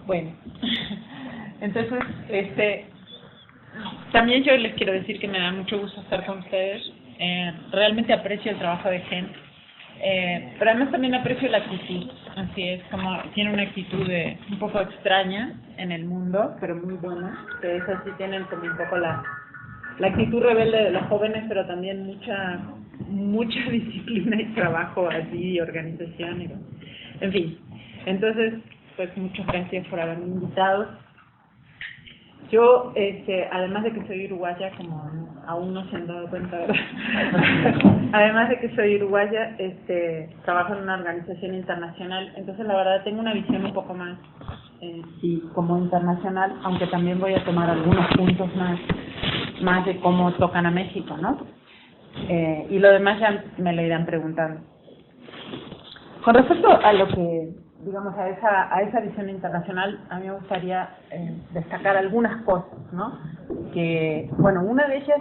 Bueno, entonces, también yo les quiero decir que me da mucho gusto estar con ustedes. Realmente aprecio el trabajo de Gen, pero además también aprecio la actitud. Así es, como tiene una actitud un poco extraña en el mundo, pero muy buena. Ustedes así tienen como un poco la actitud rebelde de los jóvenes, pero también mucha disciplina y trabajo así, y organización. En fin, entonces, pues muchas gracias por haberme invitado. Yo, además de que soy uruguaya, como aún no se han dado cuenta, ¿verdad? Además de que soy uruguaya, trabajo en una organización internacional, entonces la verdad tengo una visión un poco más, sí, como internacional, aunque también voy a tomar algunos puntos más de cómo tocan a México, ¿no? Y lo demás ya me lo irán preguntando. Con respecto a lo que, digamos, a esa visión internacional, a mí me gustaría destacar algunas cosas, ¿no? Que, bueno, una de ellas,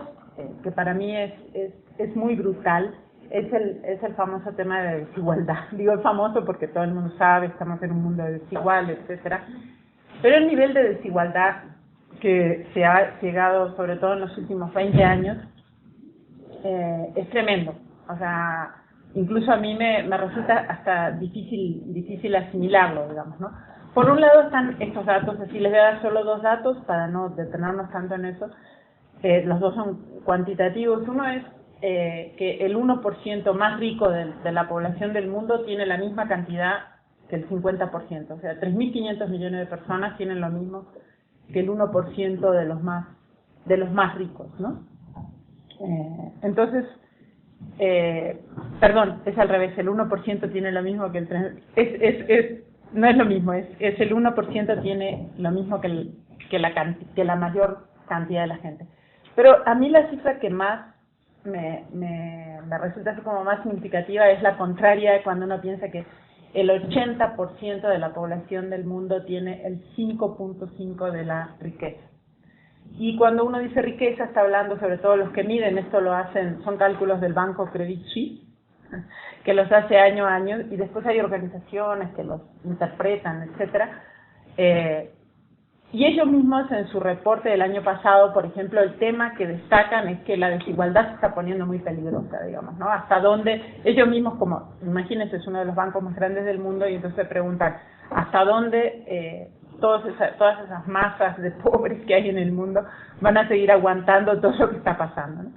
que para mí es muy brutal, es el famoso tema de desigualdad. Digo el famoso porque todo el mundo sabe, estamos en un mundo desigual, etcétera. Pero el nivel de desigualdad que se ha llegado, sobre todo en los últimos 20 años, es tremendo. O sea, incluso a mí me resulta hasta difícil asimilarlo, digamos, ¿no? Por un lado están estos datos, así les voy a dar solo dos datos para no detenernos tanto en eso. Los dos son cuantitativos. Uno es que el 1% más rico de la población del mundo tiene la misma cantidad que el 50%. O sea, 3.500 millones de personas tienen lo mismo que el 1% de los más ricos, ¿no? Entonces, perdón, es al revés, el 1% tiene lo mismo que el 3%, no es lo mismo, es el 1% tiene lo mismo que la mayor cantidad de la gente. Pero a mí la cifra que más me resulta así como más significativa es la contraria, cuando uno piensa que el 80% de la población del mundo tiene el 5.5% de la riqueza. Y cuando uno dice riqueza, está hablando, sobre todo los que miden, esto lo hacen, son cálculos del banco Credit Suisse, que los hace año a año, y después hay organizaciones que los interpretan, etcétera. Y ellos mismos en su reporte del año pasado, por ejemplo, el tema que destacan es que la desigualdad se está poniendo muy peligrosa, digamos, ¿no? Hasta dónde, ellos mismos, como, imagínense, es uno de los bancos más grandes del mundo, y entonces se preguntan, ¿hasta dónde todas esas masas de pobres que hay en el mundo van a seguir aguantando todo lo que está pasando, ¿no?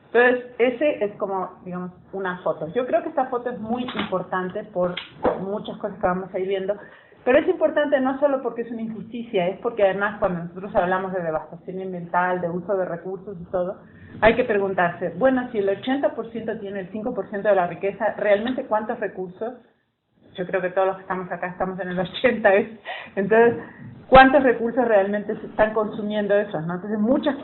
Entonces, ese es como, digamos, una foto. Yo creo que esta foto es muy importante por muchas cosas que vamos a ir viendo, pero es importante no solo porque es una injusticia, es porque además cuando nosotros hablamos de devastación ambiental, de uso de recursos y todo, hay que preguntarse, bueno, si el 80% tiene el 5% de la riqueza, ¿realmente cuántos recursos? Yo creo que todos los que estamos acá estamos en el 80, entonces, ¿cuántos recursos realmente se están consumiendo esos, no? Entonces,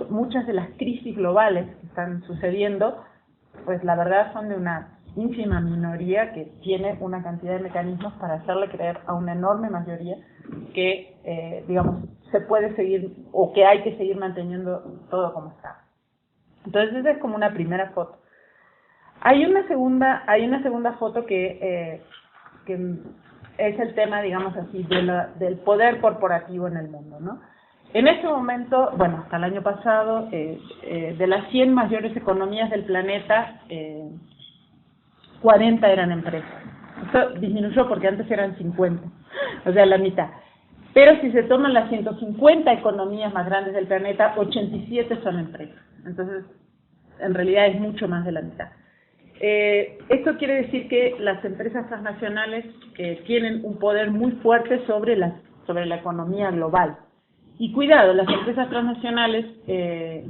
muchas de las crisis globales que están sucediendo, pues la verdad son de una ínfima minoría que tiene una cantidad de mecanismos para hacerle creer a una enorme mayoría que, digamos, se puede seguir, o que hay que seguir manteniendo todo como está. Entonces, esa es como una primera foto. Hay una segunda foto que es el tema, digamos así, del poder corporativo en el mundo, ¿no? En este momento, bueno, hasta el año pasado, de las 100 mayores economías del planeta, 40 eran empresas. Esto disminuyó porque antes eran 50, o sea, la mitad. Pero si se toman las 150 economías más grandes del planeta, 87 son empresas. Entonces, en realidad es mucho más de la mitad. Esto quiere decir que las empresas transnacionales tienen un poder muy fuerte sobre la economía global. Y cuidado, las empresas transnacionales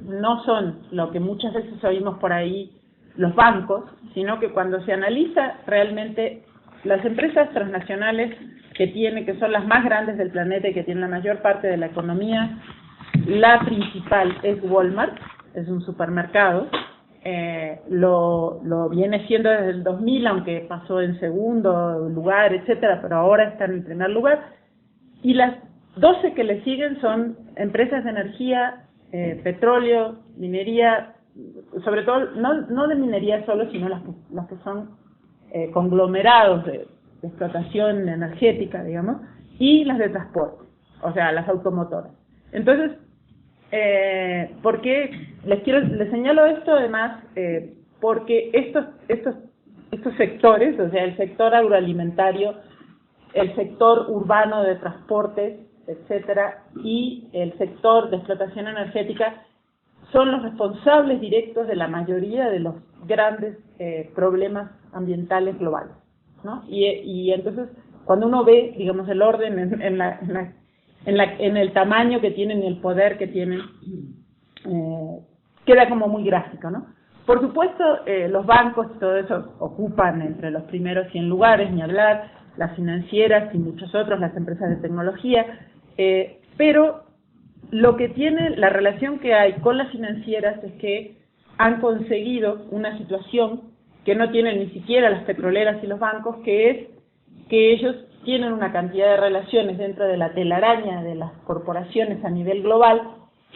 no son lo que muchas veces oímos por ahí los bancos, sino que cuando se analiza realmente las empresas transnacionales que son las más grandes del planeta y que tienen la mayor parte de la economía, la principal es Walmart, es un supermercado. Lo viene siendo desde el 2000, aunque pasó en segundo lugar, etcétera, pero ahora está en el primer lugar. Y las 12 que le siguen son empresas de energía, petróleo, minería, sobre todo, no de minería solo, sino las que son conglomerados de explotación energética, digamos, y las de transporte. o sea, las automotoras. Entonces, ¿por qué les señalo esto además? Porque estos sectores, o sea, el sector agroalimentario, el sector urbano de transportes, etcétera, y el sector de explotación energética son los responsables directos de la mayoría de los grandes problemas ambientales globales, ¿no? Y entonces, cuando uno ve, digamos, el orden en el tamaño que tienen y el poder que tienen, queda como muy gráfico, ¿no? Por supuesto, los bancos y todo eso ocupan entre los primeros 100 lugares, ni hablar, las financieras y muchos otros, las empresas de tecnología, pero lo que tiene, la relación que hay con las financieras es que han conseguido una situación que no tienen ni siquiera las petroleras y los bancos, que es que ellos tienen una cantidad de relaciones dentro de la telaraña de las corporaciones a nivel global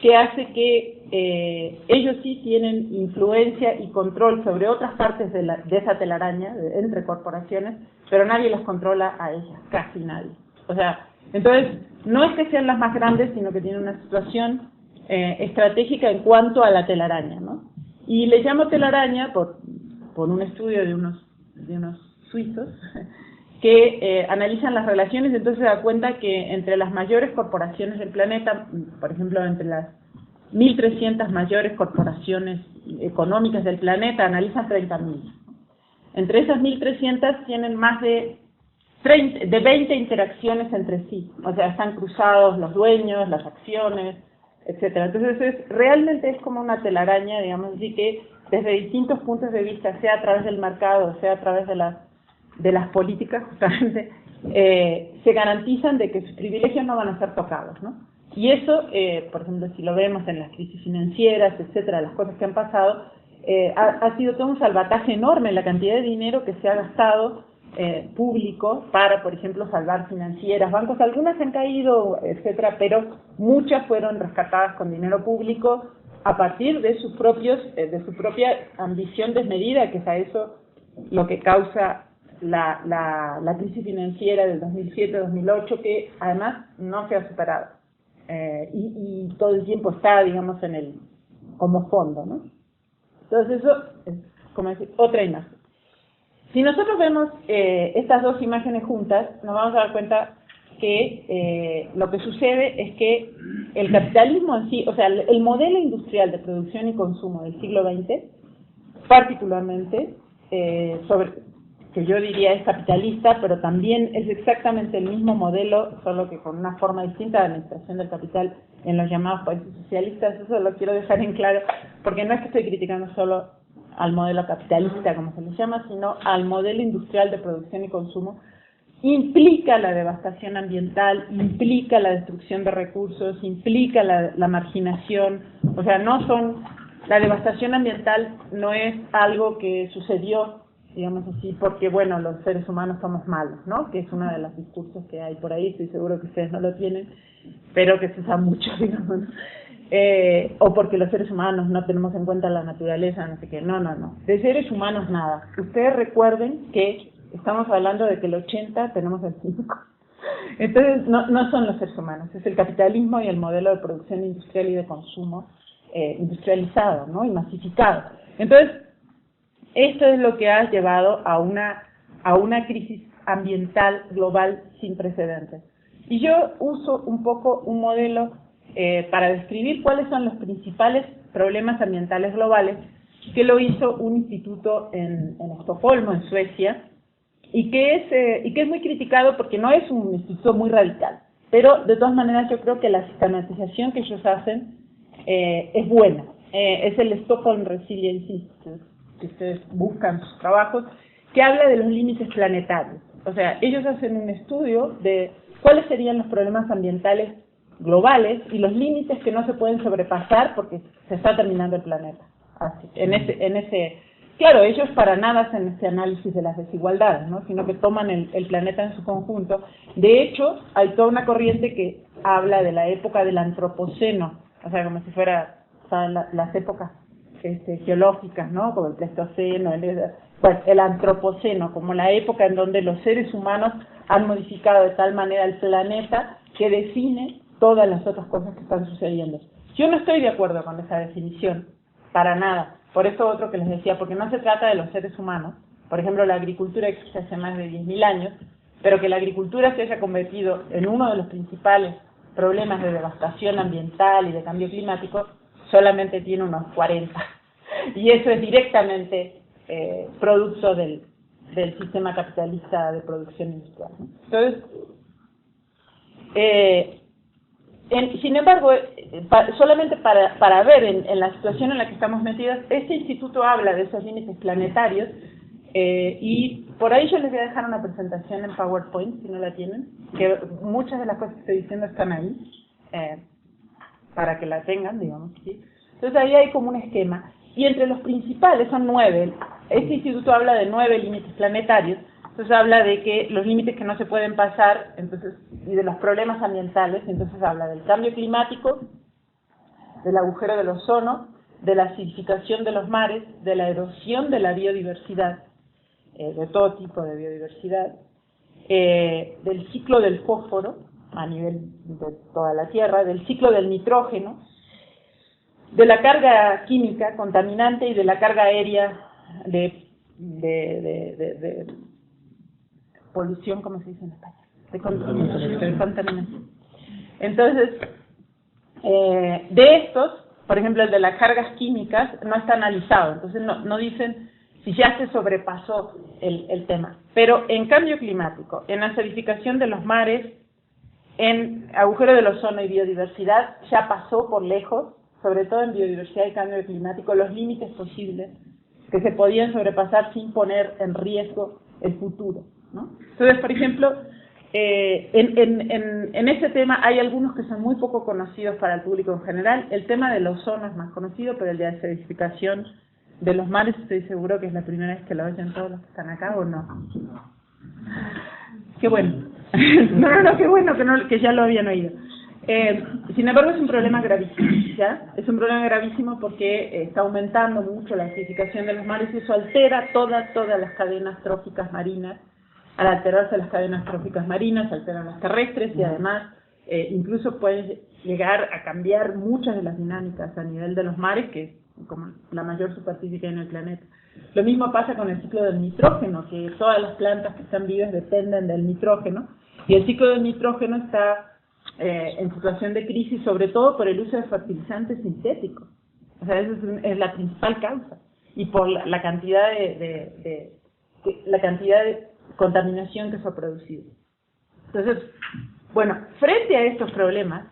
que hace que ellos sí tienen influencia y control sobre otras partes de esa telaraña entre corporaciones, pero nadie las controla a ellas, casi nadie. O sea, entonces, no es que sean las más grandes, sino que tienen una situación estratégica en cuanto a la telaraña, ¿no? Y le llamo telaraña por un estudio de unos suizos que analizan las relaciones, y entonces se da cuenta que entre las mayores corporaciones del planeta, por ejemplo, entre las 1.300 mayores corporaciones económicas del planeta, analizan 30.000. Entre esas 1.300 tienen más de 20 interacciones entre sí, o sea, están cruzados los dueños, las acciones, etcétera. Entonces, realmente es como una telaraña, digamos así, que desde distintos puntos de vista, sea a través del mercado, sea a través de las políticas, justamente, se garantizan de que sus privilegios no van a ser tocados, ¿no? Y eso, por ejemplo, si lo vemos en las crisis financieras, etcétera, las cosas que han pasado, ha sido todo un salvataje enorme en la cantidad de dinero que se ha gastado público para, por ejemplo, salvar financieras, bancos. Algunas han caído, etcétera, pero muchas fueron rescatadas con dinero público a partir de sus de su propia ambición desmedida, que es a eso lo que causa la crisis financiera del 2007-2008, que además no se ha superado y todo el tiempo está, digamos, como fondo, ¿no? Entonces eso es, como decir, otra imagen. Si nosotros vemos estas dos imágenes juntas, nos vamos a dar cuenta que lo que sucede es que el capitalismo en sí, o sea, el modelo industrial de producción y consumo del siglo XX, particularmente, que yo diría es capitalista, pero también es exactamente el mismo modelo, solo que con una forma distinta de administración del capital en los llamados países socialistas. Eso lo quiero dejar en claro, porque no es que estoy criticando solo al modelo capitalista, como se le llama, sino al modelo industrial de producción y consumo. Implica la devastación ambiental, implica la destrucción de recursos, implica la marginación. O sea, la devastación ambiental no es algo que sucedió, digamos así, porque, bueno, los seres humanos somos malos, ¿no? Que es uno de los discursos que hay por ahí, estoy seguro que ustedes no lo tienen, pero que se usa mucho, digamos, ¿no? O porque los seres humanos no tenemos en cuenta la naturaleza, no sé qué. No. De seres humanos nada. Ustedes recuerden que estamos hablando de que el 80 tenemos el 5. Entonces, no son los seres humanos, es el capitalismo y el modelo de producción industrial y de consumo industrializado, ¿no? Y masificado. Entonces, esto es lo que ha llevado a una crisis ambiental global sin precedentes. Y yo uso un poco un modelo para describir cuáles son los principales problemas ambientales globales, que lo hizo un instituto en Estocolmo, en Suecia, y que es muy criticado porque no es un instituto muy radical, pero de todas maneras yo creo que la sistematización que ellos hacen es buena. Es el Stockholm Resilience Institute, que ustedes buscan sus trabajos, que habla de los límites planetarios. O sea, ellos hacen un estudio de cuáles serían los problemas ambientales globales y los límites que no se pueden sobrepasar porque se está terminando el planeta. Así, claro, ellos para nada hacen este análisis de las desigualdades, ¿no? Sino que toman el planeta en su conjunto. De hecho, hay toda una corriente que habla de la época del antropoceno, o sea, como si fuera, ¿saben? Las épocas geológicas, ¿no? Como el Pleistoceno, el antropoceno, como la época en donde los seres humanos han modificado de tal manera el planeta que define todas las otras cosas que están sucediendo. Yo no estoy de acuerdo con esa definición, para nada. Por eso otro que les decía, porque no se trata de los seres humanos. Por ejemplo, la agricultura existe hace más de 10.000 años, pero que la agricultura se haya convertido en uno de los principales problemas de devastación ambiental y de cambio climático, solamente tiene unos 40. Y eso es directamente producto del sistema capitalista de producción industrial. Entonces, sin embargo, solamente para ver en la situación en la que estamos metidos, este instituto habla de esos límites planetarios, y por ahí yo les voy a dejar una presentación en PowerPoint, si no la tienen, que muchas de las cosas que estoy diciendo están ahí, para que la tengan, digamos, ¿sí? Entonces ahí hay como un esquema, y entre los principales son 9, este instituto habla de 9 límites planetarios. Entonces habla de que los límites que no se pueden pasar, entonces, y de los problemas ambientales, entonces habla del cambio climático, del agujero del ozono, de la acidificación de los mares, de la erosión de la biodiversidad, de todo tipo de biodiversidad, del ciclo del fósforo a nivel de toda la Tierra, del ciclo del nitrógeno, de la carga química contaminante y de la carga aérea de polución, ¿cómo se dice en España? De contaminación. Entonces, de estos, por ejemplo, el de las cargas químicas no está analizado, entonces no dicen si ya se sobrepasó el tema. Pero en cambio climático, en acidificación de los mares, en agujero del ozono y biodiversidad, ya pasó por lejos, sobre todo en biodiversidad y cambio climático, los límites posibles que se podían sobrepasar sin poner en riesgo el futuro, ¿no? Entonces, por ejemplo, en ese tema hay algunos que son muy poco conocidos para el público en general. El tema del ozono es más conocido, pero el de acidificación de los mares estoy seguro que es la primera vez que lo oyen todos los que están acá, ¿o no? Qué bueno. No, qué bueno que ya lo habían oído. Sin embargo, es un problema gravísimo, ¿ya? Es un problema gravísimo porque está aumentando mucho la acidificación de los mares y eso altera todas las cadenas tróficas marinas. Al alterarse las cadenas tróficas marinas, alteran las terrestres y además incluso puede llegar a cambiar muchas de las dinámicas a nivel de los mares, que es como la mayor superficie que hay en el planeta. Lo mismo pasa con el ciclo del nitrógeno, que todas las plantas que están vivas dependen del nitrógeno, y el ciclo del nitrógeno está en situación de crisis, sobre todo por el uso de fertilizantes sintéticos. O sea, esa es la principal causa, y por la cantidad de contaminación que se ha producido. Entonces, bueno, frente a estos problemas,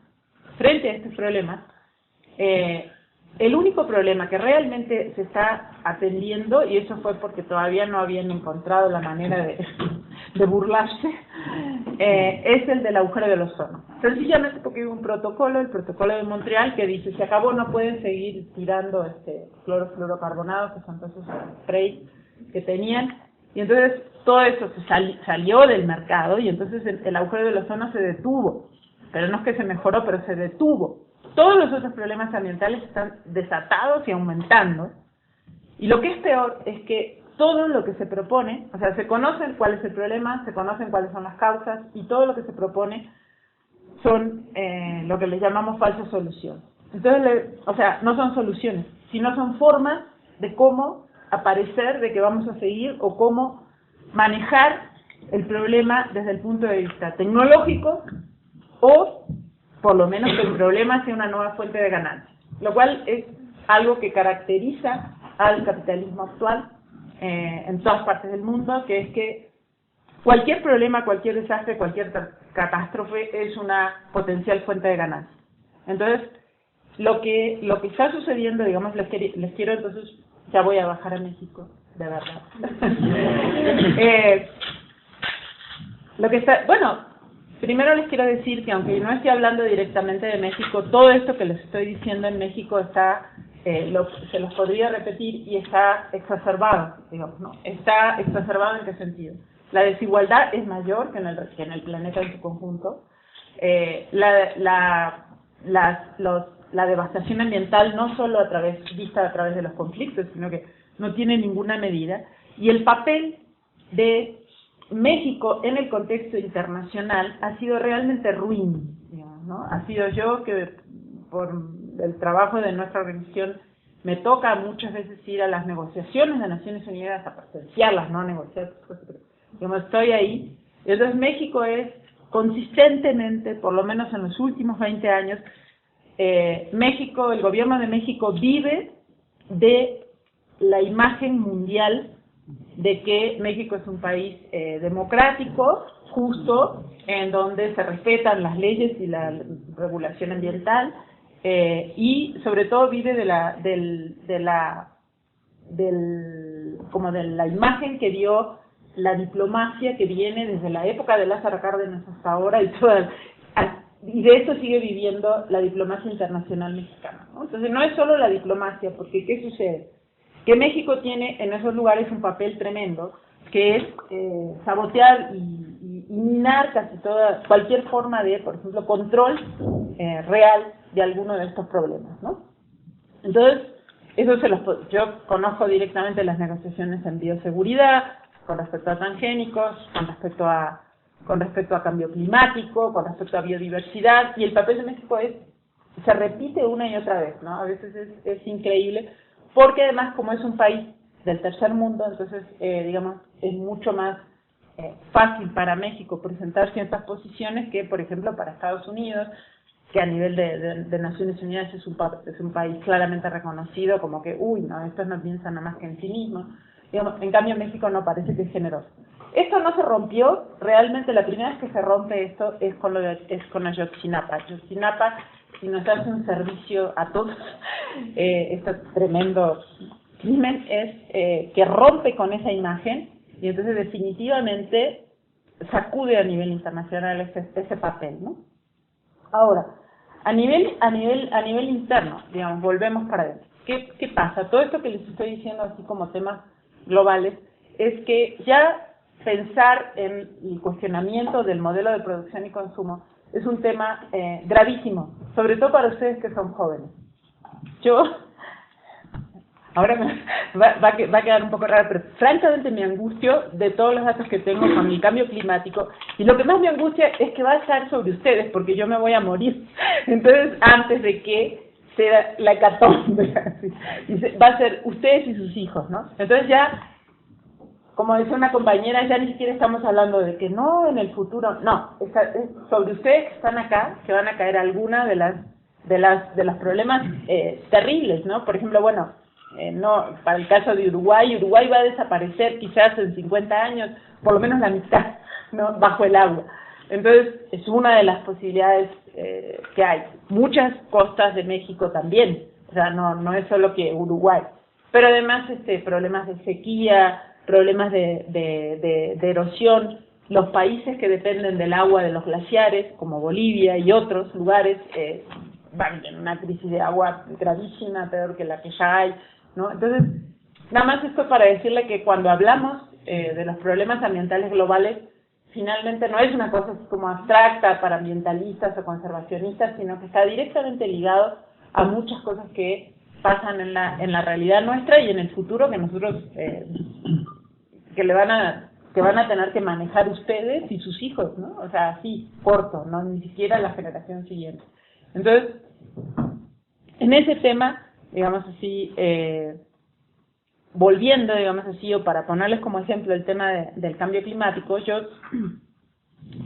el único problema que realmente se está atendiendo, y eso fue porque todavía no habían encontrado la manera de burlarse, es el del agujero del ozono. Sencillamente porque hay un protocolo, el protocolo de Montreal, que dice, se acabó, no pueden seguir tirando clorofluorocarbonados, que son todos esos sprays que tenían, y entonces todo eso se salió del mercado, y entonces el agujero del ozono se detuvo, pero no es que se mejoró, pero se detuvo. Todos los otros problemas ambientales están desatados y aumentando, y lo que es peor es que todo lo que se propone, o sea, se conocen cuál es el problema, se conocen cuáles son las causas, y todo lo que se propone son lo que les llamamos falsas soluciones. Entonces, o sea, no son soluciones, sino son formas de cómo aparecer, de que vamos a seguir, o cómo manejar el problema desde el punto de vista tecnológico, o por lo menos que el problema sea una nueva fuente de ganancia, lo cual es algo que caracteriza al capitalismo actual en todas partes del mundo, que es que cualquier problema, cualquier desastre, cualquier catástrofe es una potencial fuente de ganancia. Entonces, lo que está sucediendo, digamos, les quiero entonces, ya voy a bajar a México, de verdad. Primero les quiero decir que aunque no estoy hablando directamente de México, todo esto que les estoy diciendo en México está, se los podría repetir, y está exacerbado, digamos, ¿no? Está exacerbado ¿en qué sentido? La desigualdad es mayor que en el planeta en su conjunto. La devastación ambiental no solo vista a través de los conflictos, sino que no tiene ninguna medida. Y el papel de México en el contexto internacional ha sido realmente ruin, digamos, ¿no? Ha sido yo que por el trabajo de nuestra organización me toca muchas veces ir a las negociaciones de Naciones Unidas, a presenciarlas, no a negociar, pero digamos, estoy ahí. Entonces México es consistentemente, por lo menos en los últimos 20 años, México, el gobierno de México vive de la imagen mundial de que México es un país democrático, justo, en donde se respetan las leyes y la regulación ambiental, y sobre todo vive de la imagen que dio la diplomacia que viene desde la época de Lázaro Cárdenas hasta ahora, y de eso sigue viviendo la diplomacia internacional mexicana, ¿no? Entonces no es solo la diplomacia, porque ¿qué sucede? Que México tiene en esos lugares un papel tremendo, que es sabotear y minar casi cualquier forma de, por ejemplo, control real de alguno de estos problemas, ¿no? Entonces, yo conozco directamente las negociaciones en bioseguridad, con respecto a transgénicos, con respecto a cambio climático, con respecto a biodiversidad, y el papel de México se repite una y otra vez, ¿no? A veces es increíble, porque además como es un país del tercer mundo, entonces digamos es mucho más fácil para México presentar ciertas posiciones que, por ejemplo, para Estados Unidos, que a nivel de Naciones Unidas es un país claramente reconocido como que, no, estos no piensan nada más que en sí mismos. Digamos, en cambio México no, parece que es generoso. Esto no se rompió, realmente la primera vez que se rompe esto es con Ayotzinapa. Ayotzinapa, si nos hace un servicio a todos, este tremendo crimen es que rompe con esa imagen y entonces definitivamente sacude a nivel internacional ese papel, ¿no? Ahora, a nivel interno, digamos, volvemos para adentro. ¿Qué pasa? Todo esto que les estoy diciendo así como temas globales es que ya pensar en el cuestionamiento del modelo de producción y consumo es un tema gravísimo, sobre todo para ustedes que son jóvenes. Ahora va a quedar un poco raro, pero francamente me angustio de todos los datos que tengo con el cambio climático, y lo que más me angustia es que va a estar sobre ustedes, porque yo me voy a morir. Entonces, antes de que sea la hecatombe, va a ser ustedes y sus hijos, ¿no? Entonces ya, como decía una compañera, ya ni siquiera estamos hablando de que no en el futuro, no, es sobre ustedes que están acá, que van a caer alguna de los problemas terribles, ¿no? Por ejemplo, no, para el caso de Uruguay va a desaparecer quizás en 50 años, por lo menos la mitad, ¿no? Bajo el agua. Entonces, es una de las posibilidades que hay. Muchas costas de México también, o sea, no es solo que Uruguay. Pero además, problemas de sequía, problemas de erosión. Los países que dependen del agua de los glaciares, como Bolivia y otros lugares, van en una crisis de agua gravísima, peor que la que ya hay, ¿no? Entonces, nada más esto para decirle que cuando hablamos de los problemas ambientales globales, finalmente no es una cosa así como abstracta para ambientalistas o conservacionistas, sino que está directamente ligado a muchas cosas que pasan en la realidad nuestra y en el futuro que nosotros que van a tener que manejar ustedes y sus hijos, ¿no? O sea, así, corto, no ni siquiera la generación siguiente. Entonces, en ese tema, digamos así, volviendo, digamos así, o para ponerles como ejemplo el tema del cambio climático, yo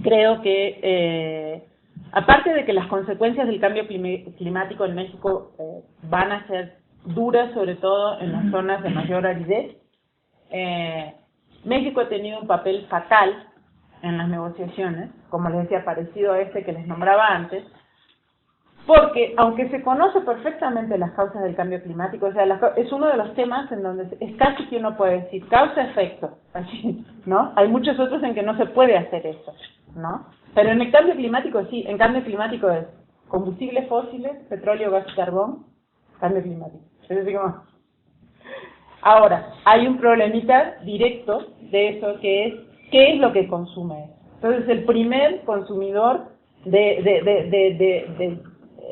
creo que, aparte de que las consecuencias del cambio climático en México van a ser duras, sobre todo en las zonas de mayor aridez, México ha tenido un papel fatal en las negociaciones, como les decía, parecido a que les nombraba antes, porque aunque se conoce perfectamente las causas del cambio climático, o sea, es uno de los temas en donde es casi que uno puede decir causa-efecto, así, ¿no? Hay muchos otros en que no se puede hacer eso, ¿no? Pero en el cambio climático sí, en cambio climático es combustibles fósiles, petróleo, gas y carbón, cambio climático. Es decir, como... Ahora, hay un problemita directo de eso que es, ¿qué es lo que consume eso? Entonces, el primer consumidor de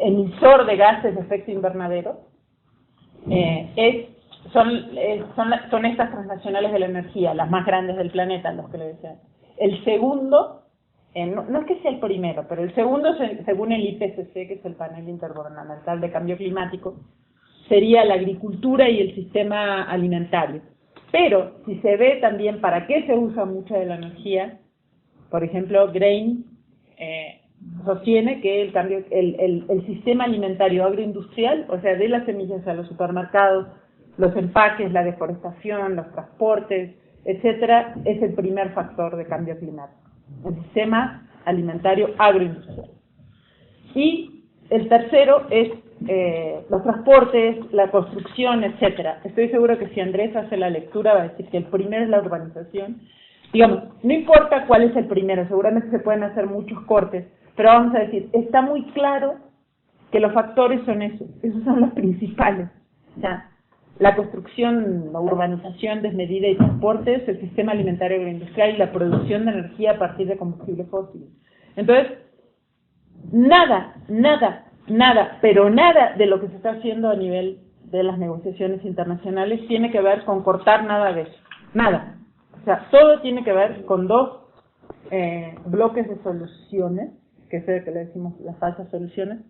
emisor de gases de efecto invernadero son estas transnacionales de la energía, las más grandes del planeta, los que le decían. el segundo, no es que sea el primero, pero el segundo, según el IPCC, que es el Panel Intergubernamental de Cambio Climático, sería la agricultura y el sistema alimentario. Pero si se ve también para qué se usa mucha de la energía, por ejemplo, Grain sostiene que el sistema alimentario agroindustrial, o sea, de las semillas a los supermercados, los empaques, la deforestación, los transportes, etcétera, es el primer factor de cambio climático, el sistema alimentario agroindustrial. Y el tercero es los transportes, la construcción, etcétera. Estoy seguro que si Andrés hace la lectura va a decir que el primero es la urbanización. Digamos, no importa cuál es el primero, seguramente se pueden hacer muchos cortes, pero vamos a decir, está muy claro que los factores son esos son los principales. O sea, la construcción, la urbanización desmedida y transportes, el sistema alimentario agroindustrial y la producción de energía a partir de combustibles fósiles. Entonces, nada, pero nada de lo que se está haciendo a nivel de las negociaciones internacionales tiene que ver con cortar nada de eso. Nada. O sea, todo tiene que ver con dos bloques de soluciones, que es el que le decimos las falsas soluciones.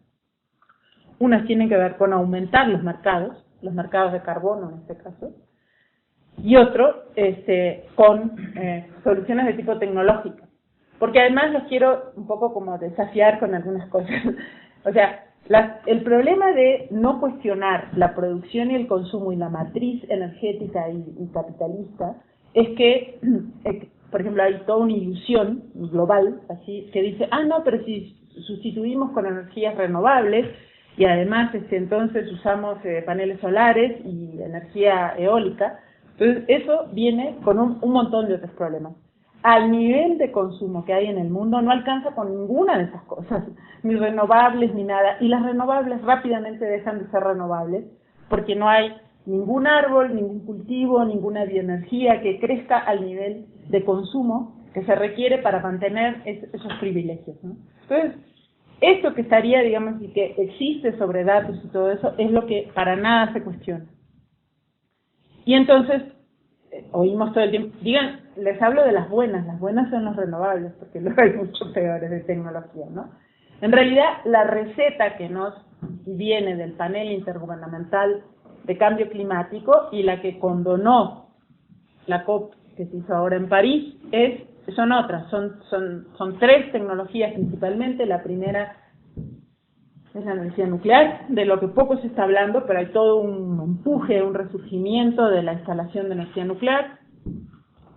Unas tienen que ver con aumentar los mercados de carbono en este caso, y otro con soluciones de tipo tecnológico. Porque además los quiero un poco como desafiar con algunas cosas. O sea, el problema de no cuestionar la producción y el consumo y la matriz energética y capitalista es que, por ejemplo, hay toda una ilusión global, así, que dice, no, pero si sustituimos con energías renovables, y además entonces usamos paneles solares y energía eólica, entonces eso viene con un montón de otros problemas. Al nivel de consumo que hay en el mundo no alcanza con ninguna de esas cosas, ni renovables ni nada, y las renovables rápidamente dejan de ser renovables porque no hay ningún árbol, ningún cultivo, ninguna bioenergía que crezca al nivel de consumo que se requiere para mantener esos privilegios, ¿no? Entonces, esto que estaría, digamos, y que existe sobre datos y todo eso, es lo que para nada se cuestiona. Y entonces, oímos todo el tiempo, les hablo de las buenas son los renovables, porque luego hay muchos peores de tecnología, ¿no? En realidad, la receta que nos viene del panel intergubernamental de cambio climático y la que condonó la COP que se hizo ahora en París son otras, son tres tecnologías principalmente. La primera es la energía nuclear, de lo que poco se está hablando, pero hay todo un empuje, un resurgimiento de la instalación de energía nuclear,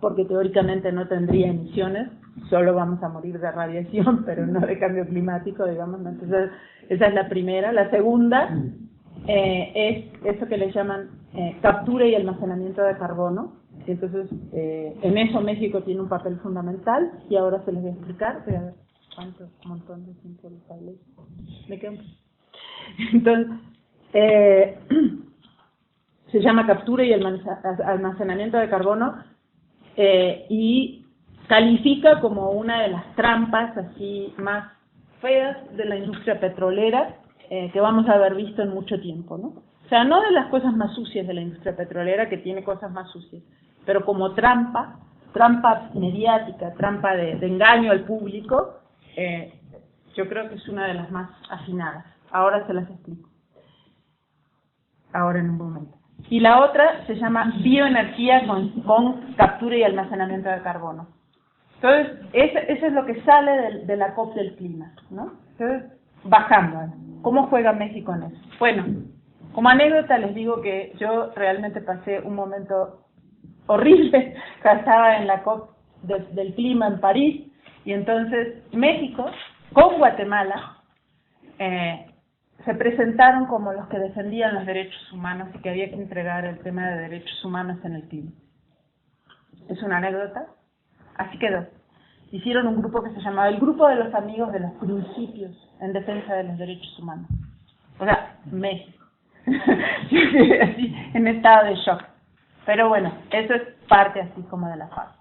porque teóricamente no tendría emisiones, solo vamos a morir de radiación, pero no de cambio climático, digamos, ¿no? Entonces, esa es la primera. La segunda es eso que le llaman captura y almacenamiento de carbono. Y entonces, en eso México tiene un papel fundamental, y ahora se les voy a explicar. Voy a ver cuánto montón de tiempo les hablé. Me quedo. Entonces, se llama captura y almacenamiento de carbono, y califica como una de las trampas así más feas de la industria petrolera que vamos a haber visto en mucho tiempo, ¿no? O sea, no de las cosas más sucias de la industria petrolera, que tiene cosas más sucias, pero como trampa mediática, trampa de engaño al público, yo creo que es una de las más afinadas. Ahora se las explico. Ahora en un momento. Y la otra se llama bioenergía con captura y almacenamiento de carbono. Entonces, eso es lo que sale de la COP del clima, ¿no? Entonces, bajando. ¿Cómo juega México en eso? Bueno, como anécdota les digo que yo realmente pasé un momento horrible cuando estaba en la COP del clima en París, y entonces México con Guatemala se presentaron como los que defendían los derechos humanos y que había que entregar el tema de derechos humanos en el clima. Es una anécdota, así quedó. Hicieron un grupo que se llamaba el Grupo de los Amigos de los Principios en Defensa de los Derechos Humanos. O sea, México. Así, en estado de shock. Pero bueno, eso es parte así como de la fase.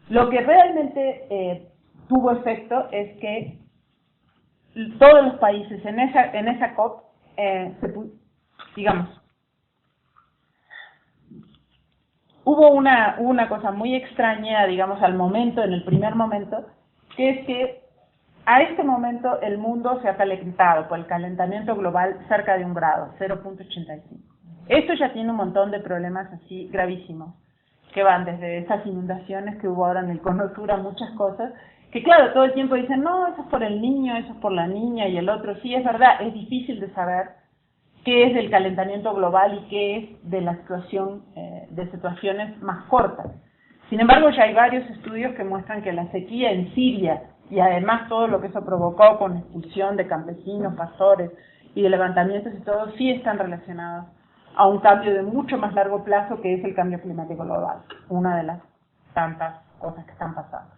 Lo que realmente tuvo efecto es que todos los países en esa COP, digamos, hubo una cosa muy extraña, digamos, al momento, en el primer momento, que es que a este momento el mundo se ha calentado por el calentamiento global cerca de 1 grado, 0.85. Esto ya tiene un montón de problemas así gravísimos, que van desde esas inundaciones que hubo ahora en el Cono Sur a muchas cosas, que claro, todo el tiempo dicen, no, eso es por el niño, eso es por la niña y el otro. Sí, es verdad, es difícil de saber qué es del calentamiento global y qué es de la situación, de situaciones más cortas. Sin embargo, ya hay varios estudios que muestran que la sequía en Siria y además todo lo que eso provocó con expulsión de campesinos, pastores y de levantamientos y todo, sí están relacionados a un cambio de mucho más largo plazo que es el cambio climático global, una de las tantas cosas que están pasando.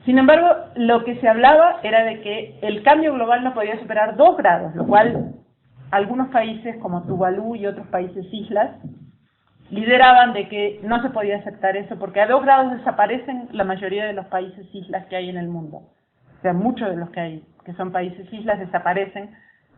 Sin embargo, lo que se hablaba era de que el cambio global no podía superar 2 grados, lo cual algunos países como Tuvalu y otros países islas lideraban de que no se podía aceptar eso, porque a 2 grados desaparecen la mayoría de los países islas que hay en el mundo. O sea, muchos de los que hay, que son países islas, desaparecen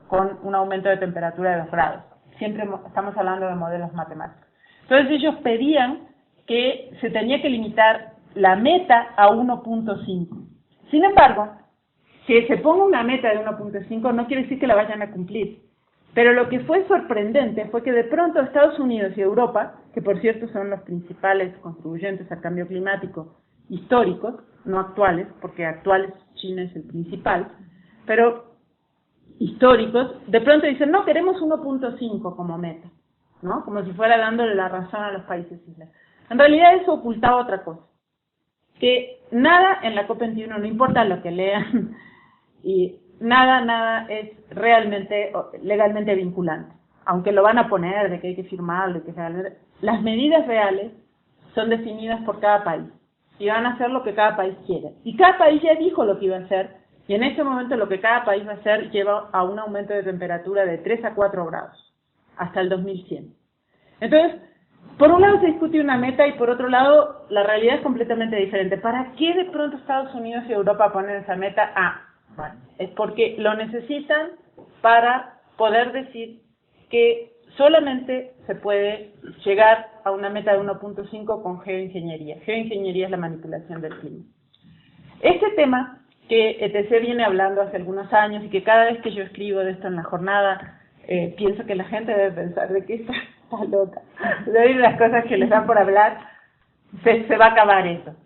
con un aumento de temperatura de 2 grados. Siempre estamos hablando de modelos matemáticos. Entonces ellos pedían que se tenía que limitar la meta a 1.5. Sin embargo, que se ponga una meta de 1.5 no quiere decir que la vayan a cumplir. Pero lo que fue sorprendente fue que de pronto Estados Unidos y Europa, que por cierto son los principales contribuyentes al cambio climático históricos, no actuales, porque actuales China es el principal, pero históricos, de pronto dicen, no, queremos 1.5 como meta, ¿no? Como si fuera dándole la razón a los países islas. En realidad eso ocultaba otra cosa, que nada en la COP21, no importa lo que lean, y nada es realmente legalmente vinculante, aunque lo van a poner de que hay que firmarlo, las medidas reales son definidas por cada país y van a hacer lo que cada país quiere. Y cada país ya dijo lo que iba a hacer y en este momento lo que cada país va a hacer lleva a un aumento de temperatura de 3 a 4 grados hasta el 2100. Entonces, por un lado se discute una meta y por otro lado la realidad es completamente diferente. ¿Para qué de pronto Estados Unidos y Europa ponen esa meta? Bueno, es porque lo necesitan para poder decir que solamente se puede llegar a una meta de 1.5 con geoingeniería. Geoingeniería es la manipulación del clima. Este tema que ETC viene hablando hace algunos años y que cada vez que yo escribo de esto en la jornada, pienso que la gente debe pensar de que está loca. De las cosas que les dan por hablar, se va a acabar eso.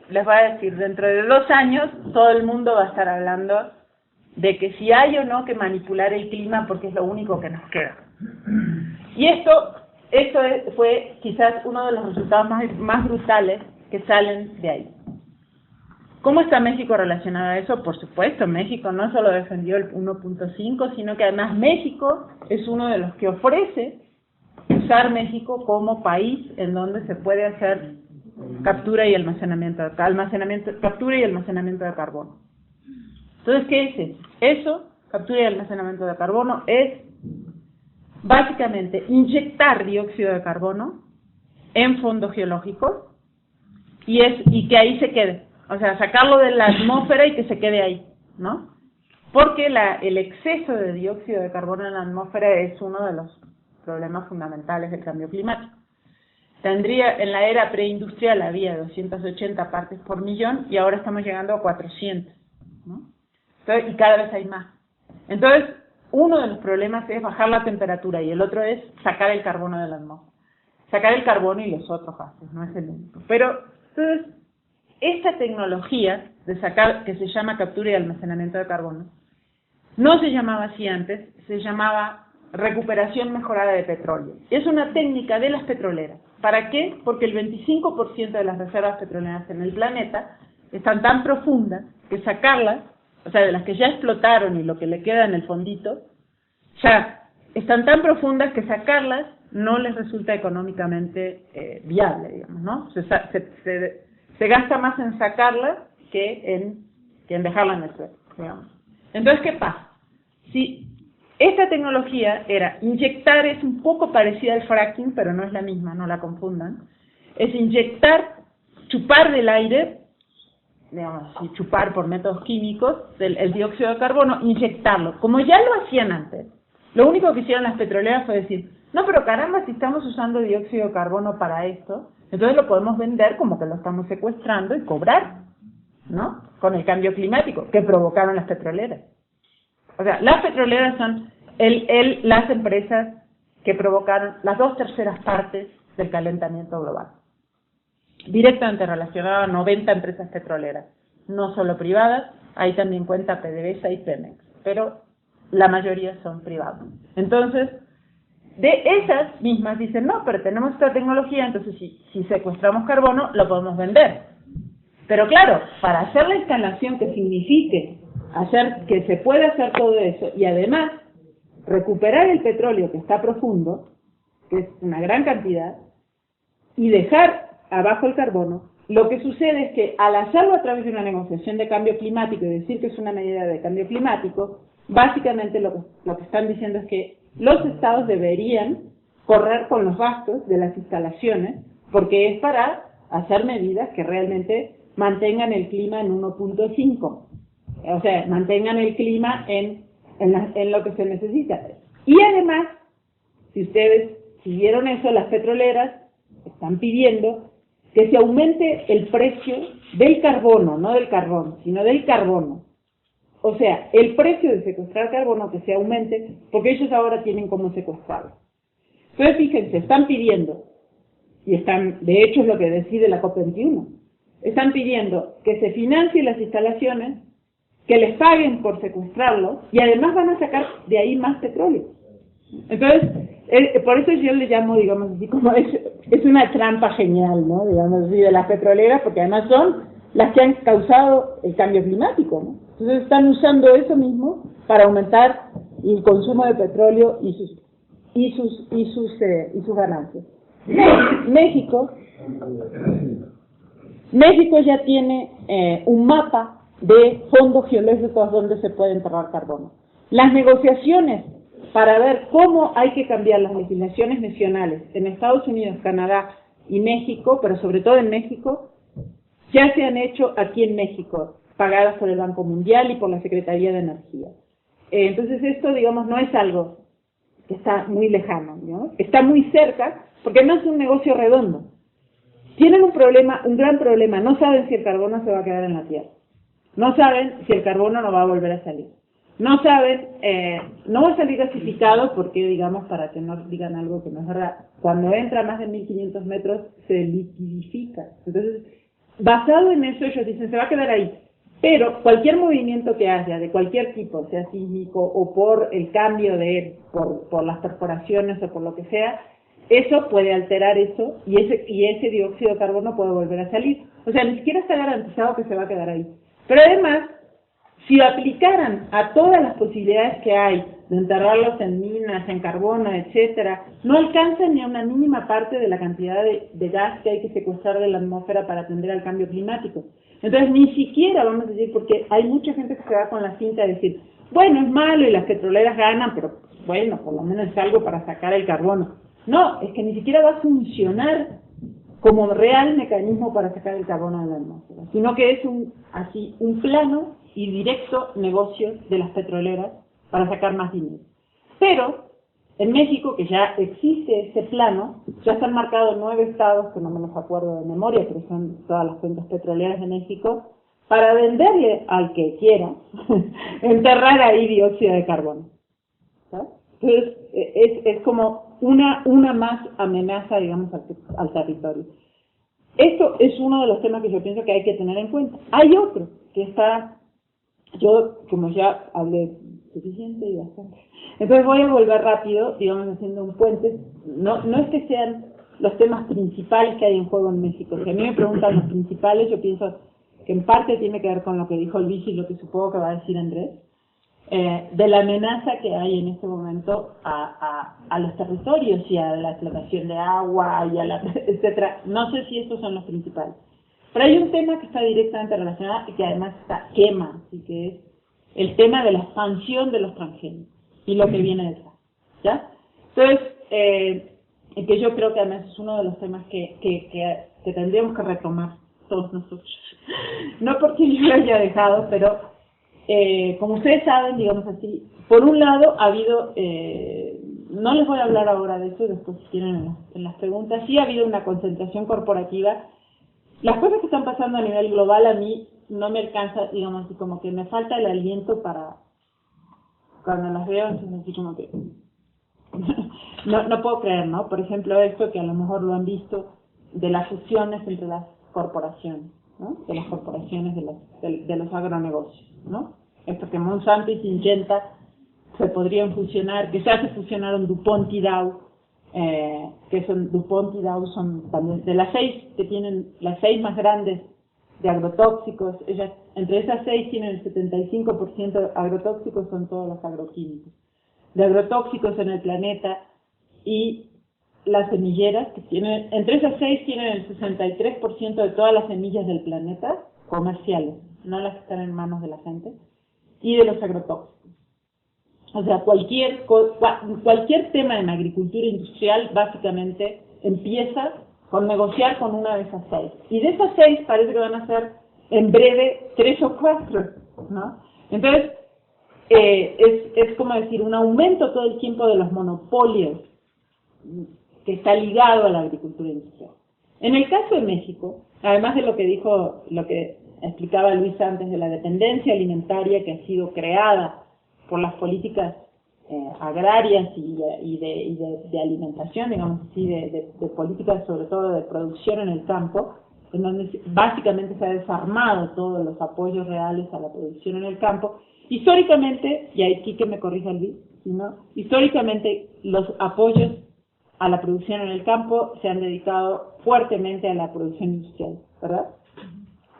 Les voy a decir, dentro de 2 años todo el mundo va a estar hablando de que si hay o no que manipular el clima porque es lo único que nos queda. Y esto fue quizás uno de los resultados más brutales que salen de ahí. ¿Cómo está México relacionado a eso? Por supuesto, México no solo defendió el 1.5, sino que además México es uno de los que ofrece usar México como país en donde se puede hacer captura y almacenamiento de carbono. Entonces, ¿qué es eso? Eso, captura y almacenamiento de carbono, es básicamente inyectar dióxido de carbono en fondos geológicos y que ahí se quede. O sea, sacarlo de la atmósfera y que se quede ahí, ¿no? Porque el exceso de dióxido de carbono en la atmósfera es uno de los problemas fundamentales del cambio climático. En la era preindustrial había 280 partes por millón y ahora estamos llegando a 400, ¿no? Entonces, y cada vez hay más. Entonces, uno de los problemas es bajar la temperatura y el otro es sacar el carbono de la atmósfera. Sacar el carbono y los otros gases, no es el único. Pero, entonces, esta tecnología de sacar, que se llama captura y almacenamiento de carbono, no se llamaba así antes, se llamaba recuperación mejorada de petróleo. Es una técnica de las petroleras. ¿Para qué? Porque el 25% de las reservas petroleras en el planeta están tan profundas que sacarlas, o sea, de las que ya explotaron y lo que le queda en el fondito, ya están tan profundas que sacarlas no les resulta económicamente viable, digamos, ¿no? Se gasta más en sacarlas que en dejarlas en el suelo, digamos. Entonces, ¿qué pasa? Si esta tecnología era inyectar, es un poco parecida al fracking, pero no es la misma, no la confundan, es inyectar, chupar del aire, digamos, y chupar por métodos químicos el dióxido de carbono, inyectarlo, como ya lo hacían antes. Lo único que hicieron las petroleras fue decir, No, pero caramba, si estamos usando dióxido de carbono para esto, entonces lo podemos vender como que lo estamos secuestrando y cobrar, ¿no? Con el cambio climático que provocaron las petroleras. O sea, las petroleras son las empresas que provocaron las 2/3 partes del calentamiento global. Directamente relacionado a 90 empresas petroleras, no solo privadas, ahí también cuenta PDVSA y Pemex, pero la mayoría son privados. Entonces, de esas mismas dicen, no, pero tenemos esta tecnología, entonces si secuestramos carbono, lo podemos vender. Pero claro, para hacer la instalación que signifique hacer que se pueda hacer todo eso, y además recuperar el petróleo que está profundo, que es una gran cantidad, y dejar abajo el carbono, lo que sucede es que al hacerlo a través de una negociación de cambio climático y decir que es una medida de cambio climático, básicamente lo que están diciendo es que los estados deberían correr con los gastos de las instalaciones, porque es para hacer medidas que realmente mantengan el clima en 1.5, o sea, mantengan el clima en lo que se necesita. Y además, si ustedes siguieron eso, las petroleras están pidiendo que se aumente el precio del carbono, no del carbón, sino del carbono. O sea, el precio de secuestrar carbono que se aumente, porque ellos ahora tienen cómo secuestrarlo. Entonces, fíjense, están pidiendo, y de hecho es lo que decide la COP21, están pidiendo que se financien las instalaciones, que les paguen por secuestrarlo, y además van a sacar de ahí más petróleo. Entonces, por eso yo le llamo, digamos así, como es una trampa genial, ¿no? Digamos así, de las petroleras, porque además son las que han causado el cambio climático, ¿no? Entonces están usando eso mismo para aumentar el consumo de petróleo y sus ganancias. México ya tiene un mapa de fondos geológicos donde se puede enterrar carbono. Las negociaciones para ver cómo hay que cambiar las legislaciones nacionales en Estados Unidos, Canadá y México, pero sobre todo en México, ya se han hecho aquí en México, pagadas por el Banco Mundial y por la Secretaría de Energía. Entonces esto, digamos, no es algo que está muy lejano, ¿no? Está muy cerca, porque no es un negocio redondo. Tienen un gran problema, no saben si el carbono se va a quedar en la tierra. No saben si el carbono no va a volver a salir. No saben, no va a salir gasificado porque, digamos, para que no digan algo que no es verdad, cuando entra a más de 1500 metros se liquidifica. Entonces, basado en eso, ellos dicen, se va a quedar ahí. Pero cualquier movimiento que haya, de cualquier tipo, sea sísmico o por el cambio por las perforaciones o por lo que sea, eso puede alterar eso y ese dióxido de carbono puede volver a salir. O sea, ni siquiera está garantizado que se va a quedar ahí. Pero además, si lo aplicaran a todas las posibilidades que hay de enterrarlos en minas, en carbono, etcétera, no alcanzan ni a una mínima parte de la cantidad de gas que hay que secuestrar de la atmósfera para atender al cambio climático. Entonces, ni siquiera, vamos a decir, porque hay mucha gente que se va con la cinta de decir, bueno, es malo y las petroleras ganan, pero bueno, por lo menos es algo para sacar el carbono. No, es que ni siquiera va a funcionar como real mecanismo para sacar el carbono de la atmósfera, sino que es un plano y directo negocio de las petroleras para sacar más dinero. Pero en México, que ya existe ese plano, ya están marcados 9 estados, que no me los acuerdo de memoria, pero son todas las cuencas petroleras de México, para venderle al que quiera enterrar ahí dióxido de carbono. ¿Sabes? Entonces, es como una más amenaza, digamos, al territorio. Esto es uno de los temas que yo pienso que hay que tener en cuenta. Hay otro que está, yo como ya hablé suficiente y bastante, entonces voy a volver rápido, digamos, haciendo un puente. No es que sean los temas principales que hay en juego en México. Si a mí me preguntan los principales, yo pienso que en parte tiene que ver con lo que dijo Luis y lo que supongo que va a decir Andrés, de la amenaza que hay en este momento a los territorios y a la explotación de agua y etcétera. No sé si estos son los principales. Pero hay un tema que está directamente relacionado y que además quema, así que es el tema de la expansión de los transgénicos y lo que viene detrás, ¿ya? Entonces, que yo creo que además es uno de los temas que tendríamos que retomar todos nosotros. No porque yo lo haya dejado, pero como ustedes saben, digamos así, por un lado ha habido no les voy a hablar ahora de eso, después si quieren en las preguntas. Sí ha habido una concentración corporativa. Las cosas que están pasando a nivel global a mí no me alcanza, digamos, así como que me falta el aliento para, cuando las veo, entonces así como que no puedo creer, ¿no? Por ejemplo, esto que a lo mejor lo han visto, de las fusiones entre las corporaciones, ¿no? De las corporaciones de los agronegocios, ¿no? Esto que Monsanto y Syngenta se podrían fusionar, que ya se fusionaron DuPont y Dow, que son DuPont y Dow son también de las 6 que tienen, las 6 más grandes de agrotóxicos, entre esas 6 tienen el 75% de agrotóxicos, son todos los agroquímicos, de agrotóxicos en el planeta, y las semilleras, que tienen, entre esas 6 tienen el 63% de todas las semillas del planeta comerciales, no las que están en manos de la gente, y de los agrotóxicos. O sea, cualquier tema en agricultura industrial básicamente empieza con negociar con una de esas 6. Y de esas 6 parece que van a ser en breve 3 o 4, ¿no? Entonces, es como decir, un aumento todo el tiempo de los monopolios que está ligado a la agricultura industrial. En el caso de México, además de lo que explicaba Luis antes, de la dependencia alimentaria que ha sido creada por las políticas agrarias y de alimentación, digamos así, de políticas sobre todo de producción en el campo, en donde básicamente se ha desarmado todos los apoyos reales a la producción en el campo. Históricamente, y aquí que me corrija Luis, ¿no? Históricamente los apoyos a la producción en el campo se han dedicado fuertemente a la producción industrial, ¿verdad?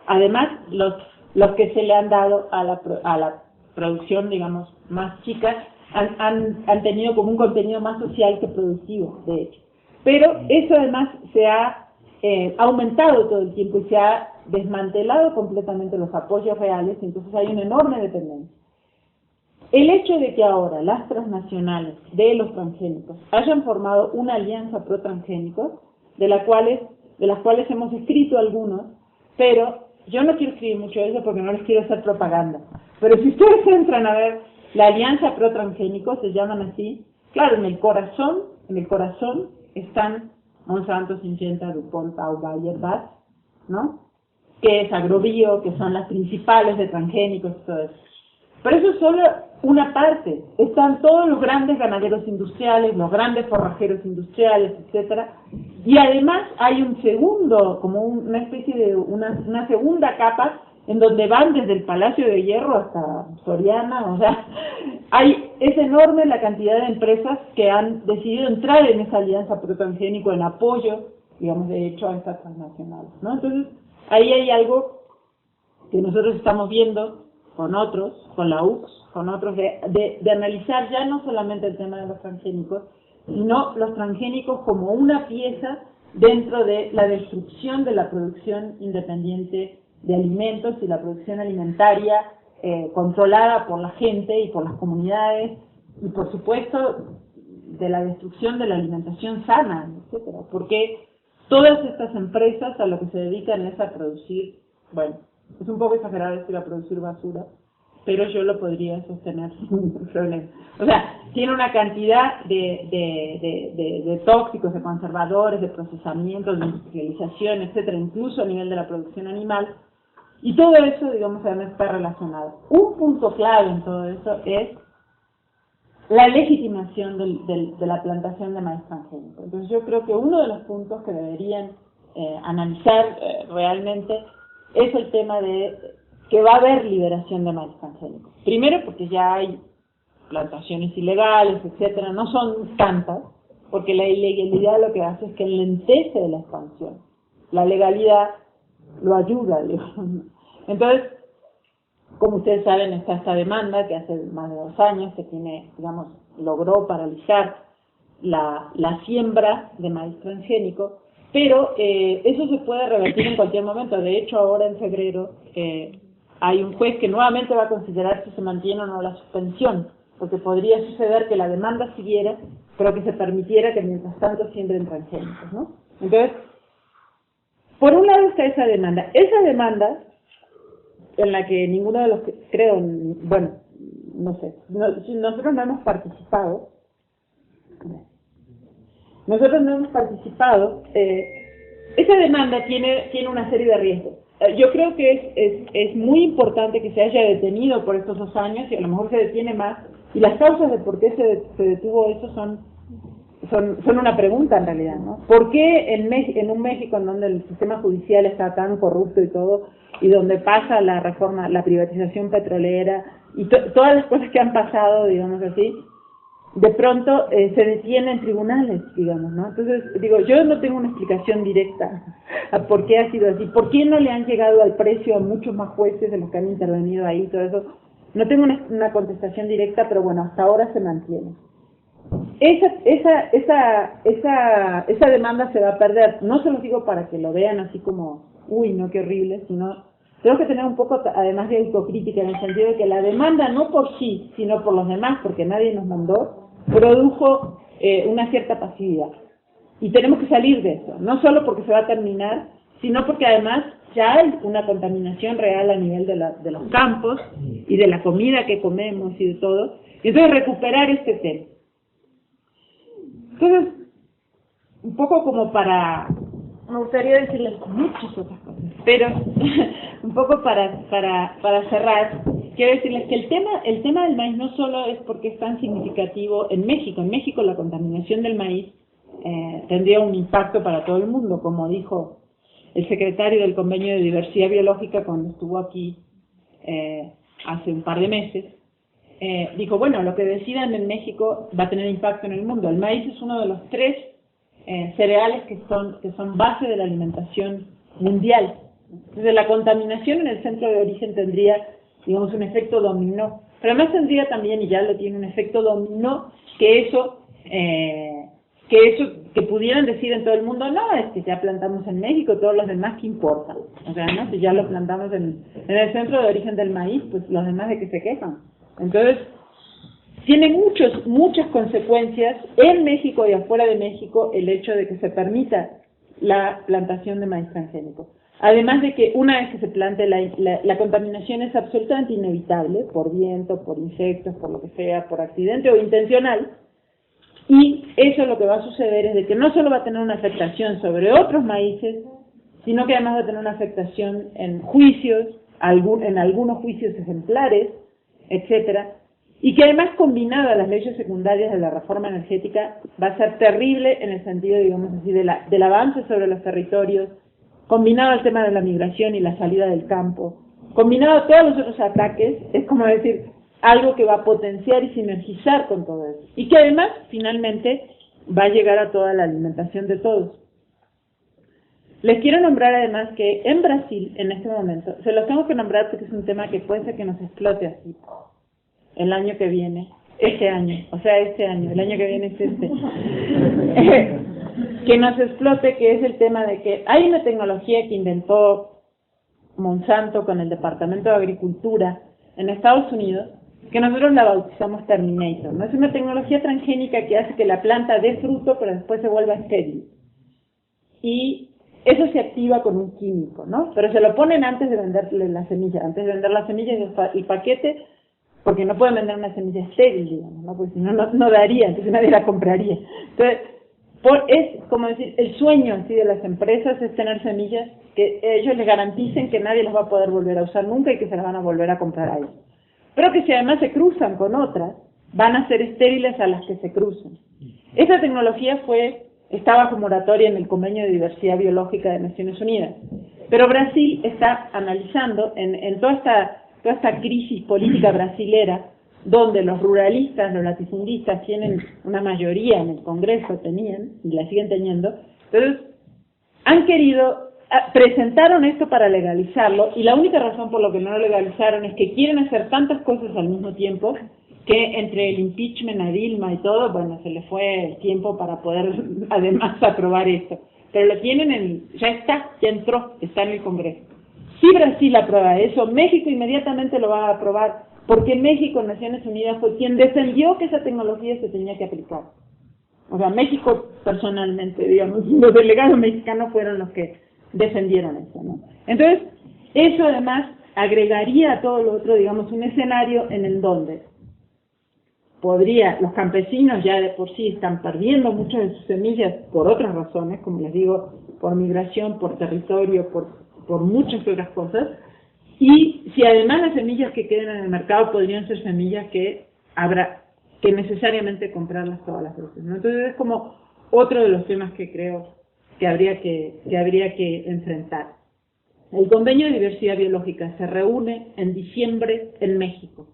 Además, los que se le han dado a la producción, digamos, más chicas, han tenido como un contenido más social que productivo, de hecho. Pero eso además se ha aumentado todo el tiempo y se ha desmantelado completamente los apoyos reales, y entonces hay una enorme dependencia. El hecho de que ahora las transnacionales de los transgénicos hayan formado una alianza pro transgénicos, de las cuales hemos escrito algunos, pero yo no quiero escribir mucho de eso porque no les quiero hacer propaganda. Pero si ustedes entran a ver la alianza pro transgénicos, se llaman así, claro, en el corazón están Monsanto, Syngenta, DuPont, Dow, Bayer, BASF, ¿no? Que es Agrobio, que son las principales de transgénicos y todo eso. Pero eso es solo una parte. Están todos los grandes ganaderos industriales, los grandes forrajeros industriales, etcétera. Y además hay un segundo, como una especie de una segunda capa, en donde van desde el Palacio de Hierro hasta Soriana. O sea, es enorme la cantidad de empresas que han decidido entrar en esa alianza pro-transgénico en apoyo, digamos, de hecho, a estas transnacionales, ¿no? Entonces, ahí hay algo que nosotros estamos viendo con otros, con la UPS, con otros, de analizar ya no solamente el tema de los transgénicos, sino los transgénicos como una pieza dentro de la destrucción de la producción independiente de alimentos y la producción alimentaria controlada por la gente y por las comunidades, y por supuesto de la destrucción de la alimentación sana, etcétera, porque todas estas empresas a lo que se dedican es a producir, bueno, es un poco exagerado decir a producir basura, pero yo lo podría sostener sin ningún problema. O sea, tiene una cantidad de tóxicos, de conservadores, de procesamiento, de industrialización, etcétera, incluso a nivel de la producción animal, y todo eso, digamos, además está relacionado. Un punto clave en todo eso es la legitimación de la plantación de maíz transgénico. Entonces yo creo que uno de los puntos que deberían analizar realmente es el tema de que va a haber liberación de maíz transgénico. Primero porque ya hay plantaciones ilegales, etcétera, no son tantas, porque la ilegalidad lo que hace es que enlentece la expansión. La legalidad lo ayuda, digamos. Entonces, como ustedes saben, está esta demanda que hace más de 2 años que logró paralizar la siembra de maíz transgénico, pero eso se puede revertir en cualquier momento. De hecho, ahora en febrero hay un juez que nuevamente va a considerar si se mantiene o no la suspensión, porque podría suceder que la demanda siguiera, pero que se permitiera que mientras tanto siembren transgénicos, ¿no? Entonces, por un lado está esa demanda. Esa demanda, en la que ninguno de los que creo, bueno, no sé, nosotros no hemos participado, Nosotros no hemos participado. Esa demanda tiene una serie de riesgos. Yo creo que es muy importante que se haya detenido por estos 2 años, y a lo mejor se detiene más, y las causas de por qué se detuvo eso son una pregunta en realidad, ¿no? ¿Por qué en un México en donde el sistema judicial está tan corrupto y todo, y donde pasa la reforma, la privatización petrolera, y todas las cosas que han pasado, digamos así, de pronto se detiene en tribunales, digamos, ¿no? Entonces, digo, yo no tengo una explicación directa a por qué ha sido así, por qué no le han llegado al precio a muchos más jueces de los que han intervenido ahí, todo eso. No tengo una contestación directa, pero bueno, hasta ahora se mantiene. Esa demanda se va a perder. No se los digo para que lo vean así como, uy, no, qué horrible, sino tengo que tener un poco, además de autocrítica, en el sentido de que la demanda, no por sí, sino por los demás, porque nadie nos mandó, produjo una cierta pasividad. Y tenemos que salir de eso, no solo porque se va a terminar, sino porque además ya hay una contaminación real a nivel de los campos y de la comida que comemos y de todo. Y entonces recuperar este tema. Entonces, un poco como me gustaría decirles muchas otras cosas, pero un poco para cerrar, quiero decirles que el tema del maíz no solo es porque es tan significativo en México. En México la contaminación del maíz tendría un impacto para todo el mundo, como dijo el secretario del Convenio de Diversidad Biológica cuando estuvo aquí hace un par de meses. Dijo, bueno, lo que decidan en México va a tener impacto en el mundo. El maíz es uno de los 3 cereales que son base de la alimentación mundial. Entonces la contaminación en el centro de origen tendría, digamos, un efecto dominó. Pero además tendría también, y ya lo tiene, un efecto dominó, que pudieran decir en todo el mundo, no, es que ya plantamos en México, todos los demás, ¿qué importa? O sea, no, si ya lo plantamos en el centro de origen del maíz, pues los demás de que se quejan. Entonces, tiene muchas consecuencias en México y afuera de México el hecho de que se permita la plantación de maíz transgénico. Además de que una vez que se plante, la contaminación es absolutamente inevitable, por viento, por insectos, por lo que sea, por accidente o intencional, y eso lo que va a suceder es de que no solo va a tener una afectación sobre otros maíces, sino que además va a tener una afectación en juicios, en algunos juicios ejemplares, etcétera, y que además combinado a las leyes secundarias de la reforma energética va a ser terrible en el sentido, digamos así, del avance sobre los territorios, combinado al tema de la migración y la salida del campo, combinado a todos los otros ataques, es como decir, algo que va a potenciar y sinergizar con todo eso, y que además, finalmente, va a llegar a toda la alimentación de todos. Les quiero nombrar además que en Brasil, en este momento, se los tengo que nombrar porque es un tema que puede ser que nos explote así, el año que viene, el año que viene es que nos explote, que es el tema de que hay una tecnología que inventó Monsanto con el Departamento de Agricultura en Estados Unidos, que nosotros la bautizamos Terminator, ¿no? Es una tecnología transgénica que hace que la planta dé fruto, pero después se vuelva estéril. Y eso se activa con un químico, ¿no? Pero se lo ponen antes de venderle la semilla, y el paquete, porque no pueden vender una semilla estéril, digamos, ¿no? Porque si no, no daría, entonces nadie la compraría. Entonces, es como decir, el sueño así de las empresas es tener semillas que ellos les garanticen que nadie las va a poder volver a usar nunca y que se las van a volver a comprar a ellos. Pero que si además se cruzan con otras, van a ser estériles a las que se cruzan. Esa tecnología está bajo moratoria en el Convenio de Diversidad Biológica de Naciones Unidas. Pero Brasil está analizando en toda esta crisis política brasilera, donde los ruralistas, los latifundistas tienen una mayoría en el Congreso, tenían, y la siguen teniendo, entonces presentaron esto para legalizarlo, y la única razón por la que no lo legalizaron es que quieren hacer tantas cosas al mismo tiempo, que entre el impeachment a Dilma y todo, bueno, se le fue el tiempo para poder además aprobar esto. Pero lo tienen ya entró, está en el Congreso. Si Brasil aprueba eso, México inmediatamente lo va a aprobar, porque México en Naciones Unidas fue quien defendió que esa tecnología se tenía que aplicar. O sea, México personalmente, digamos, los delegados mexicanos fueron los que defendieron eso, ¿no? Entonces, eso además agregaría a todo lo otro, digamos, un escenario en el donde los campesinos ya de por sí están perdiendo muchas de sus semillas por otras razones, como les digo, por migración, por territorio, por muchas otras cosas, y si además las semillas que queden en el mercado podrían ser semillas que habrá que necesariamente comprarlas todas las veces, ¿no? Entonces es como otro de los temas que creo que habría que enfrentar. El Convenio de Diversidad Biológica se reúne en diciembre en México.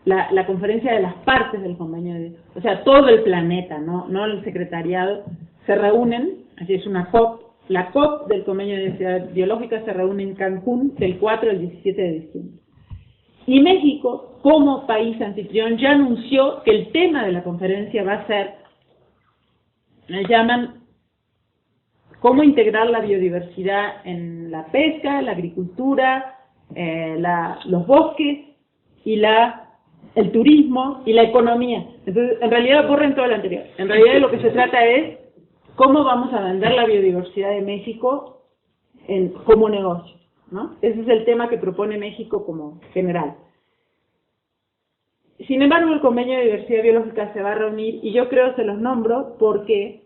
La conferencia de las partes del convenio, o sea, todo el planeta, no el secretariado, se reúnen, así es una COP. La COP del Convenio de Diversidad Biológica se reúne en Cancún del 4 al 17 de diciembre. Y México, como país anfitrión, ya anunció que el tema de la conferencia va a ser, le llaman, cómo integrar la biodiversidad en la pesca, la agricultura, los bosques y el turismo y la economía. Entonces, en realidad borren todo lo anterior. En realidad de lo que se trata es cómo vamos a vender la biodiversidad de México como negocio, ¿no? Ese es el tema que propone México como general. Sin embargo, el Convenio de Diversidad Biológica se va a reunir, y yo creo se los nombro porque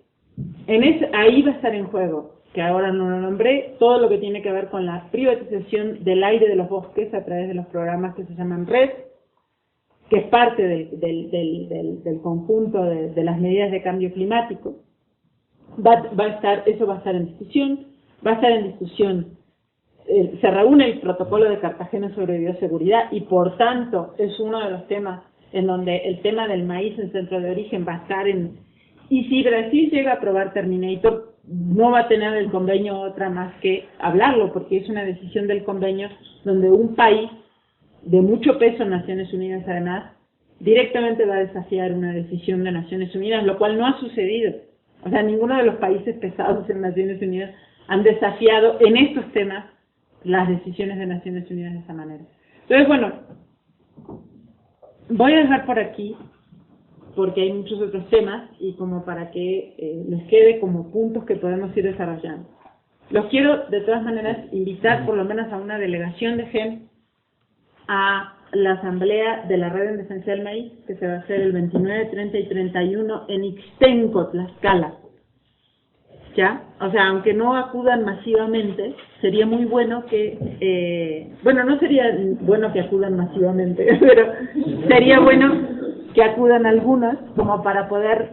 ahí va a estar en juego, que ahora no lo nombré, todo lo que tiene que ver con la privatización del aire de los bosques a través de los programas que se llaman RED, que es parte del conjunto de las medidas de cambio climático. Eso va a estar en discusión. Se reúne el protocolo de Cartagena sobre bioseguridad y por tanto es uno de los temas en donde el tema del maíz en centro de origen va a estar y si Brasil llega a aprobar Terminator, no va a tener el convenio otra más que hablarlo, porque es una decisión del convenio donde un país de mucho peso en Naciones Unidas además directamente va a desafiar una decisión de Naciones Unidas, lo cual no ha sucedido. O sea, ninguno de los países pesados en Naciones Unidas han desafiado en estos temas las decisiones de Naciones Unidas de esa manera. Entonces, bueno, voy a dejar por aquí, porque hay muchos otros temas, y como para que les quede como puntos que podemos ir desarrollando. Los quiero, de todas maneras, invitar por lo menos a una delegación de GEM a la asamblea de la Red en Defensa del Maíz, que se va a hacer el 29, 30 y 31 en Ixtenco, Tlaxcala. ¿Ya? O sea, aunque no acudan masivamente, sería muy bueno que, bueno, no sería bueno que acudan masivamente, pero sería bueno que acudan algunas como para poder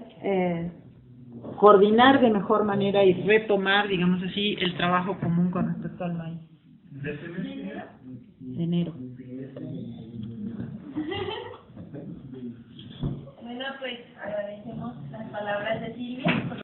coordinar de mejor manera y retomar, digamos así, el trabajo común con respecto al maíz. De enero. Bueno, pues agradecemos las palabras de Silvia.